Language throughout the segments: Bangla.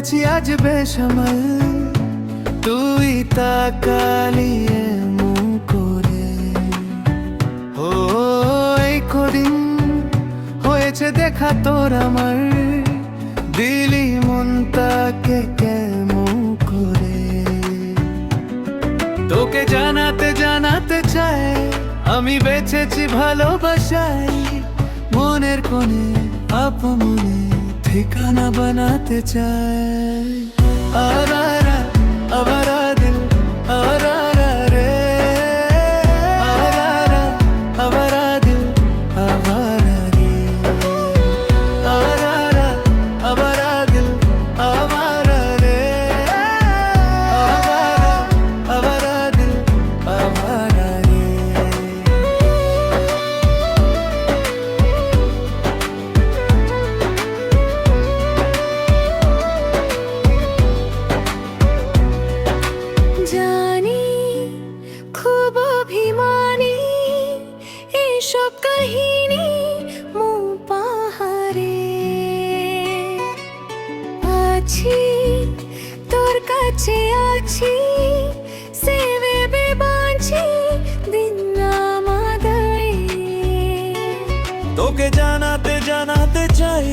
হয়েছি আজ বেসামাল, তুই তাকালি এমন করে। ও এই কদিন হয়েছে দেখা তোর আমার, দিলি মনটাকে কেমন করে। তোকে জানাতে জানাতে চাই আমি বেঁচেছি ভালোবাসায়, মনের কোণে আপমনে ঠিকানা বানাতে চাই। আরারা আবারা দিল আরারা রে, আরারা আবারা দিল আবারা রে, আরারা আবারা দিল আবারা রে, আবারা আবারা দিল আবারা রে। জানি খুব অভিমানী এসব কাহিনী মু পাহাড়ে, আছি তোর কাছে আছি সে ভেবে বাঁচি দিন আমাদের। তোকে জানাতে জানাতে চাই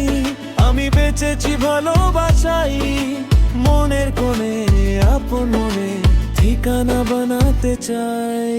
আমি বেঁচেছি ভালোবাসাই, মনের কোণে আপন মনে ঠিকানা বানাতে চাই।